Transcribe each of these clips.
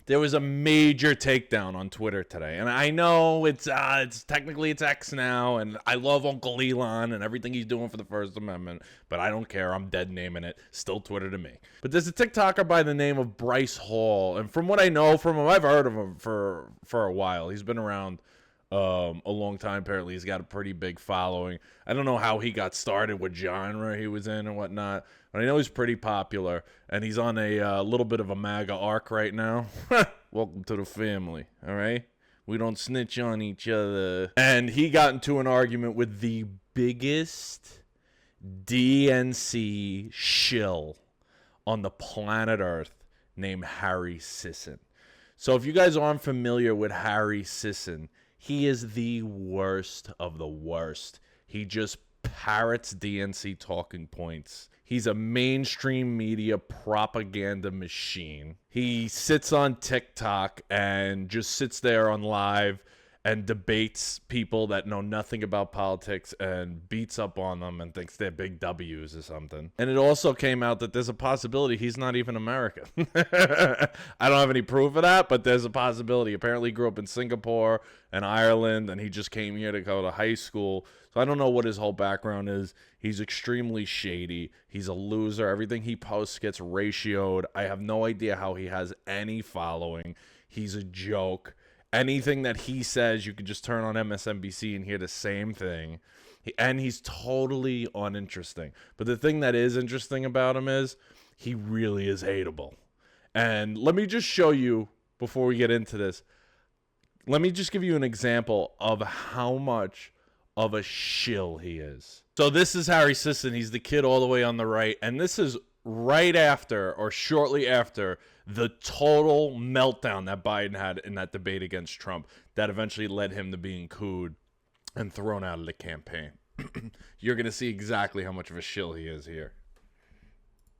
there was a major takedown on Twitter today. And I know it's technically it's X now, and I love Uncle Elon and everything he's doing for the First Amendment, but I don't care. I'm dead naming it. Still Twitter to me. But there's a TikToker by the name of Bryce Hall, and from what I know from him, I've heard of him for a while. He's been around a long time. Apparently he's got a pretty big following. I don't know how he got started, what genre he was in and whatnot, but I know he's pretty popular, and he's on a little bit of a MAGA arc right now. Welcome to the family, all right? We don't snitch on each other. And he got into an argument with the biggest DNC shill on the planet Earth named Harry Sisson. So if you guys aren't familiar with Harry Sisson, he is the worst of the worst. He just parrots DNC talking points. He's a mainstream media propaganda machine. He sits on TikTok and just sits there on live and debates people that know nothing about politics and beats up on them and thinks they're big W's or something. And it also came out that there's a possibility he's not even American. I don't have any proof of that, but there's a possibility. Apparently he grew up in Singapore and Ireland, and he just came here to go to high school. So I don't know what his whole background is. He's extremely shady. He's a loser. Everything he posts gets ratioed. I have no idea how he has any following. He's a joke. Anything that he says, you could just turn on MSNBC and hear the same thing. And he's totally uninteresting. But the thing that is interesting about him is he really is hateable. And let me just show you, before we get into this, let me just give you an example of how much of a shill he is. So this is Harry Sisson. He's the kid all the way on the right. And this is right after or shortly after the total meltdown that Biden had in that debate against Trump that eventually led him to being cooed and thrown out of the campaign. You're going to see exactly how much of a shill he is here.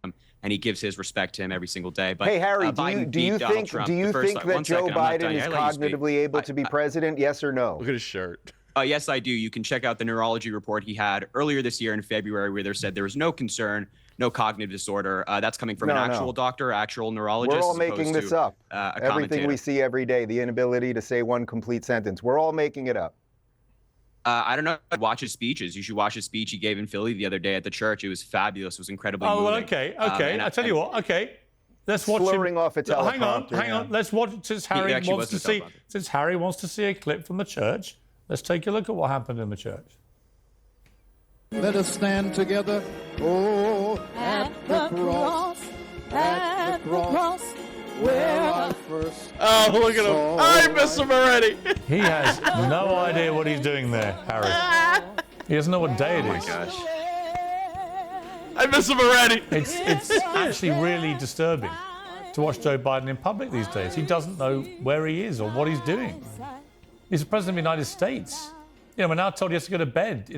And he gives his respect to him every single day. But hey, Harry, do you think Trump, that Joe Biden is cognitively able to be president? Yes or no? Look at his shirt. Yes, I do. You can check out the neurology report he had earlier this year in February, where there said there was no concern, no cognitive disorder. That's coming from an actual doctor, actual neurologist. We're all making this up. Everything we see every day, the inability to say one complete sentence. We're all making it up. I don't know. Watch his speeches. You should watch his speech he gave in Philly the other day at the church. It was fabulous. It was incredibly moving. Well, okay. I tell you what. Okay, let's watch slurring off a teleprompter. Hang on. Let's watch since Harry wants to see. Since Harry wants to see a clip from the church, let's take a look at what happened in the church. Let us stand together. Oh, at the cross, at the cross. Oh, look at him. I miss him already. He has no idea what he's doing there, Harry. He doesn't know what day it is. Oh, my gosh. I miss him already. It's actually really disturbing to watch Joe Biden in public these days. He doesn't know where he is or what he's doing. He's the president of the United States. We're now told he has to go to bed,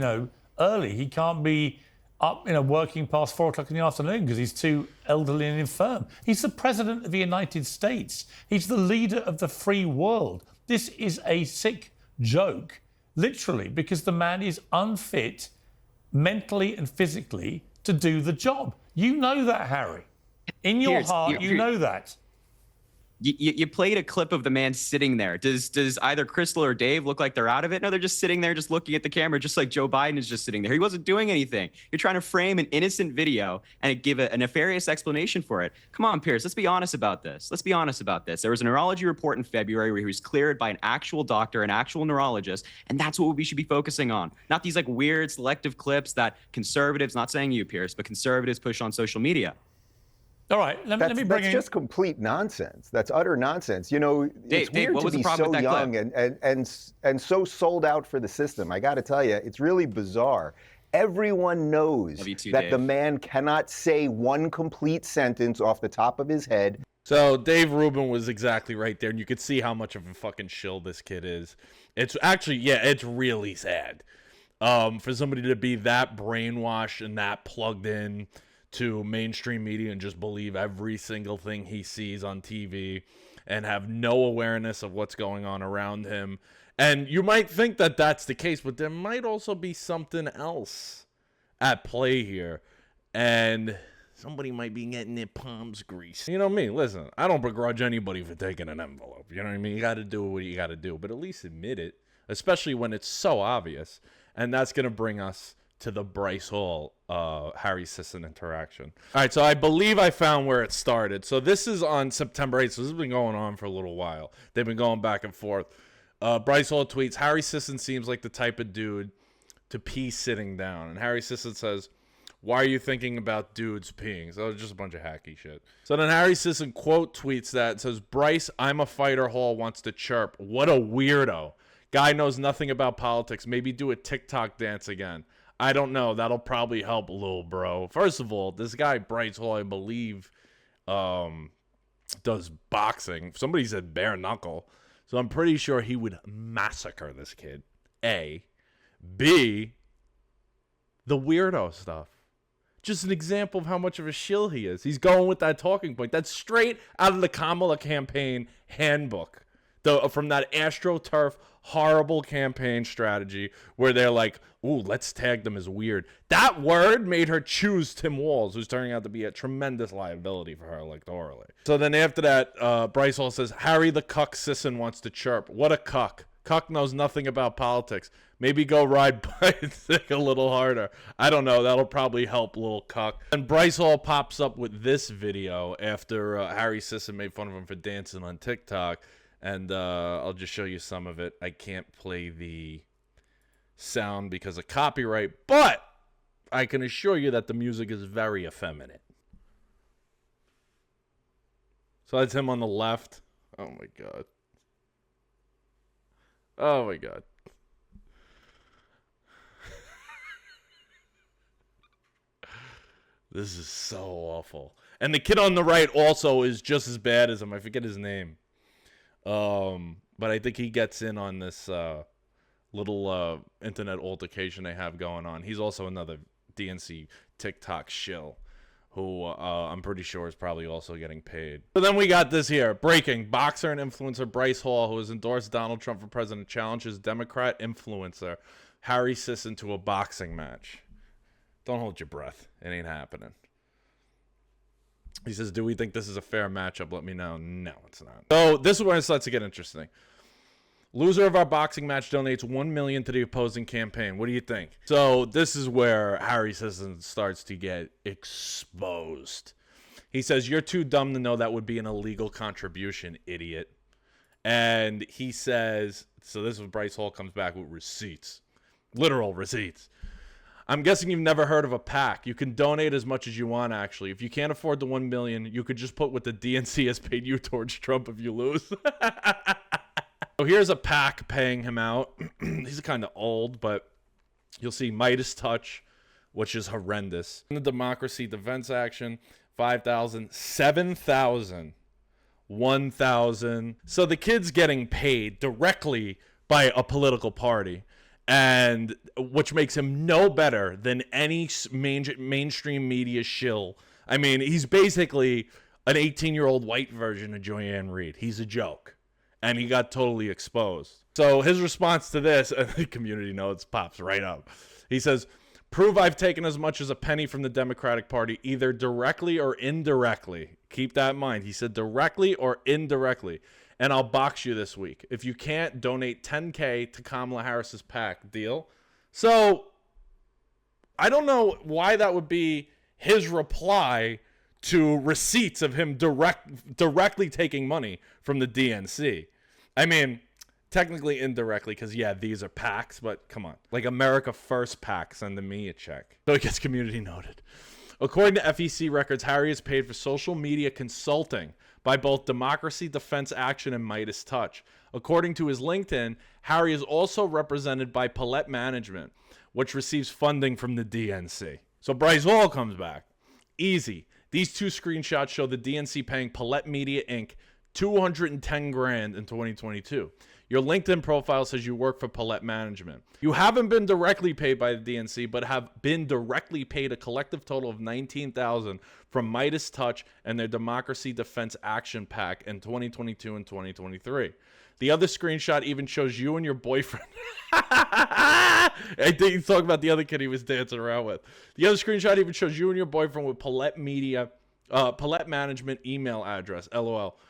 early. He can't be up, working past 4 o'clock in the afternoon because he's too elderly and infirm. He's the president of the United States. He's the leader of the free world. This is a sick joke, literally, because the man is unfit mentally and physically to do the job. You know that, Harry. In your heart, you know that. You played a clip of the man sitting there. Does either Crystal or Dave look like they're out of it? No, they're just sitting there, just looking at the camera, just like Joe Biden is just sitting there. He wasn't doing anything. You're trying to frame an innocent video and give a nefarious explanation for it. Come on, Pierce, let's be honest about this. There was a neurology report in February where he was cleared by an actual doctor, an actual neurologist, and that's what we should be focusing on. Not these weird selective clips that conservatives, not saying you, Pierce, but conservatives push on social media. All right, let me bring in... That's just complete nonsense. That's utter nonsense. It's weird to be so young and so sold out for the system. I got to tell you, it's really bizarre. Everyone knows that the man cannot say one complete sentence off the top of his head. So Dave Rubin was exactly right there, and you could see how much of a fucking shill this kid is. It's actually, it's really sad for somebody to be that brainwashed and that plugged in to mainstream media and just believe every single thing he sees on TV and have no awareness of what's going on around him. And you might think that that's the case, but there might also be something else at play here. And somebody might be getting their palms greased. You know me. Listen, I don't begrudge anybody for taking an envelope. You know what I mean? You got to do what you got to do, but at least admit it, especially when it's so obvious. And that's going to bring us to the Bryce Hall, Harry Sisson interaction. All right, so I believe I found where it started. So this is on September 8th, so this has been going on for a little while. They've been going back and forth. Bryce Hall tweets, Harry Sisson seems like the type of dude to pee sitting down. And Harry Sisson says, why are you thinking about dudes peeing? So it's just a bunch of hacky shit. So then Harry Sisson quote tweets that and says, Bryce, I'm a fighter. Hall wants to chirp. What a weirdo. Guy knows nothing about politics. Maybe do a TikTok dance again. I don't know. That'll probably help a little, bro. First of all, this guy, Bryce Hall, I believe, does boxing. Somebody said bare knuckle. So I'm pretty sure he would massacre this kid. A. B. The weirdo stuff. Just an example of how much of a shill he is. He's going with that talking point. That's straight out of the Kamala campaign handbook. From that AstroTurf horrible campaign strategy where they're like, ooh, let's tag them as weird. That word made her choose Tim Walz, who's turning out to be a tremendous liability for her electorally. So then after that, Bryce Hall says, Harry the cuck Sisson wants to chirp. What a cuck. Cuck knows nothing about politics. Maybe go ride bicycle a little harder. I don't know. That'll probably help, little cuck. And Bryce Hall pops up with this video after Harry Sisson made fun of him for dancing on TikTok. And I'll just show you some of it. I can't play the sound because of copyright, but I can assure you that the music is very effeminate. So that's him on the left. Oh, my God. Oh, my God. This is so awful. And the kid on the right also is just as bad as him. I forget his name. But I think he gets in on this little internet altercation they have going on. He's also another DNC TikTok shill who I'm pretty sure is probably also getting paid. So then we got this here. Breaking. Boxer and influencer Bryce Hall, who has endorsed Donald Trump for president, challenges Democrat influencer Harry Sisson to a boxing match. Don't hold your breath. It ain't happening. He says, do we think this is a fair matchup? Let me know. No, it's not. So this is where it starts to get interesting. Loser of our boxing match donates $1 million to the opposing campaign. What do you think? So this is where Harry Sisson starts to get exposed. He says, you're too dumb to know that would be an illegal contribution, idiot. And he says, so this is when Bryce Hall comes back with receipts. Literal receipts. I'm guessing you've never heard of a PAC. You can donate as much as you want, actually. If you can't afford the $1 million, you could just put what the DNC has paid you towards Trump if you lose. So here's a PAC paying him out. He's kind of old, but you'll see Midas Touch, which is horrendous. In the Democracy Defense Action, 5,000, 7,000, 1,000. So the kid's getting paid directly by a political party. And which makes him no better than any mainstream media shill. I mean, he's basically an 18-year-old white version of Joanne Reed. He's a joke. And he got totally exposed. So his response to this, and the community notes pops right up. He says, prove I've taken as much as a penny from the Democratic Party, either directly or indirectly. Keep that in mind. He said directly or indirectly. And I'll box you this week. If you can't, donate $10K to Kamala Harris's PAC. Deal? So, I don't know why that would be his reply to receipts of him directly taking money from the DNC. I mean, technically indirectly, because, yeah, these are PACs, but come on. Like America First PAC sending me a check. So it gets community noted. According to FEC records, Harry is paid for social media consulting by both Democracy Defense Action and Midas Touch. According to his LinkedIn, Harry is also represented by Paulette Management, which receives funding from the DNC. So Bryce Hall comes back. Easy. These two screenshots show the DNC paying Paulette Media Inc. 210 grand in 2022. Your LinkedIn profile says you work for Paulette Management. You haven't been directly paid by the DNC, but have been directly paid a collective total of $19,000 from Midas Touch and their Democracy Defense Action PAC in 2022 and 2023. The other screenshot even shows you and your boyfriend. I think he's talking about the other kid he was dancing around with. The other screenshot even shows you and your boyfriend with Paulette Management email address, LOL.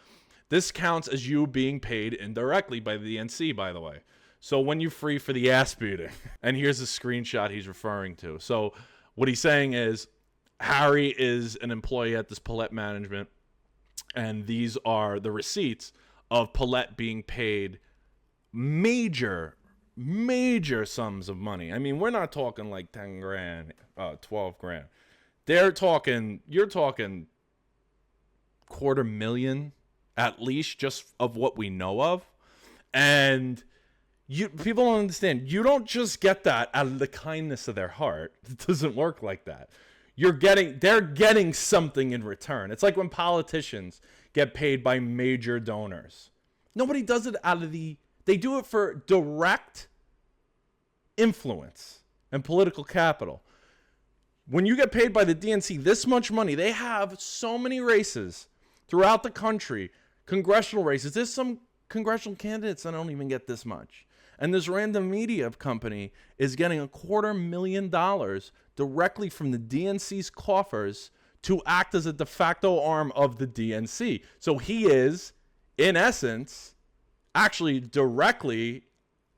This counts as you being paid indirectly by the DNC, by the way. So when you're free for the ass beating. And here's a screenshot he's referring to. So what he's saying is Harry is an employee at this Paulette Management, and these are the receipts of Paulette being paid major sums of money. I mean, we're not talking like 10 grand, 12 grand. You're talking $250,000 at least, just of what we know of. And people don't understand. You don't just get that out of the kindness of their heart. It doesn't work like that. They're getting something in return. It's like when politicians get paid by major donors. Nobody does it they do it for direct influence and political capital. When you get paid by the DNC this much money, they have so many races throughout the country, congressional races. There's some congressional candidates that don't even get this much. And this random media company is getting $250,000 directly from the DNC's coffers to act as a de facto arm of the DNC. So he is, in essence, actually directly,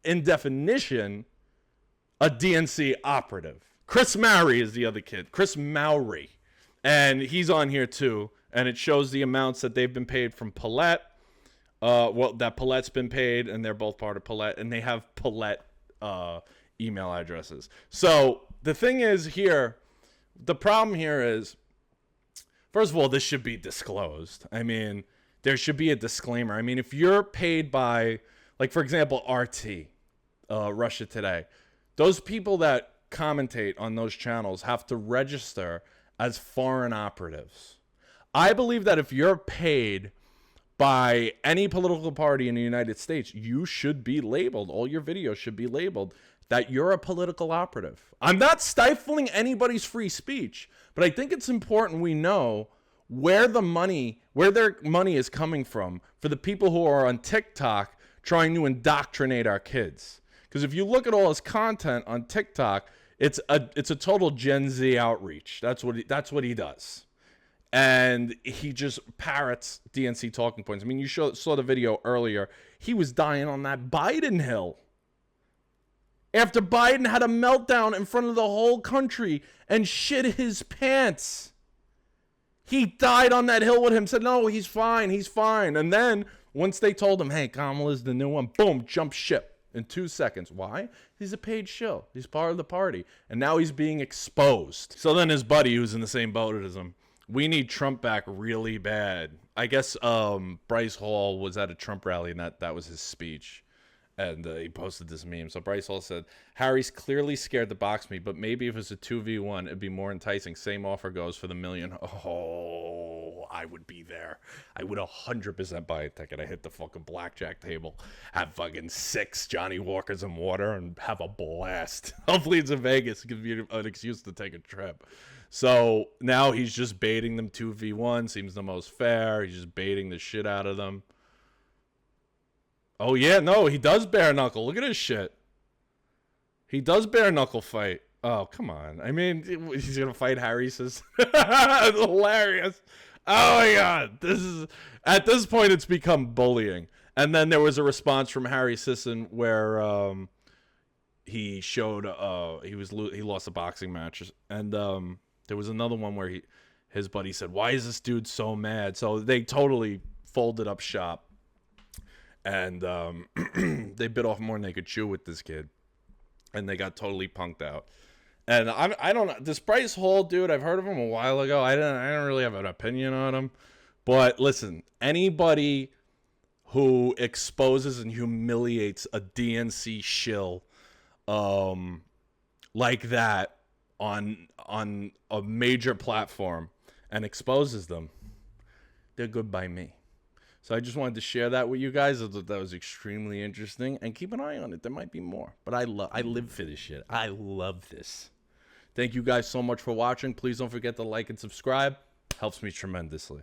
in definition, a DNC operative. Chris Mowry is the other kid. Chris Mowry. And he's on here too. And it shows the amounts that they've been paid from Paulette. That Paulette's been paid, and they're both part of Paulette, and they have Paulette email addresses. So the thing is here, the problem here is, first of all, this should be disclosed. I mean, there should be a disclaimer. I mean, if you're paid by, like, for example, RT, Russia Today, those people that commentate on those channels have to register as foreign operatives. I believe that if you're paid by any political party in the United States, you should be labeled, all your videos should be labeled that you're a political operative. I'm not stifling anybody's free speech, but I think it's important we know where their money is coming from for the people who are on TikTok trying to indoctrinate our kids. Because if you look at all his content on TikTok, it's a total Gen Z outreach. That's what he does. And he just parrots DNC talking points. I mean, you saw the video earlier. He was dying on that Biden hill. After Biden had a meltdown in front of the whole country and shit his pants. He died on that hill with him, said, no, he's fine. And then once they told him, hey, Kamala's the new one, boom, jump ship in 2 seconds. Why? He's a paid shill. He's part of the party. And now he's being exposed. So then his buddy, who's in the same boat as him, we need Trump back really bad. I guess Bryce Hall was at a Trump rally, and that was his speech. And he posted this meme. So Bryce Hall said, Harry's clearly scared to box me, but maybe if it's a 2v1, it'd be more enticing. Same offer goes for the $1 million. Oh, I would be there. I would 100% buy a ticket. I hit the fucking blackjack table, have fucking 6 Johnny Walkers and water, and have a blast. Hopefully it's in Vegas. Give you an excuse to take a trip. So now he's just baiting them 2v1. Seems the most fair. He's just baiting the shit out of them. Oh, yeah, no, he does bare knuckle. Look at his shit. He does bare knuckle fight. Oh, come on. I mean, he's going to fight Harry Sisson. It's hilarious. Oh, my God. At this point, it's become bullying. And then there was a response from Harry Sisson where he showed he lost a boxing match. And there was another one where his buddy said, why is this dude so mad? So they totally folded up shop. And they bit off more than they could chew with this kid. And they got totally punked out. And I don't know. This Bryce Hall dude, I've heard of him a while ago. I don't really have an opinion on him. But listen, anybody who exposes and humiliates a DNC shill like that on a major platform and exposes them, they're good by me. So I just wanted to share that with you guys. I thought that was extremely interesting. And keep an eye on it. There might be more. But I live for this shit. I love this. Thank you guys so much for watching. Please don't forget to like and subscribe. Helps me tremendously.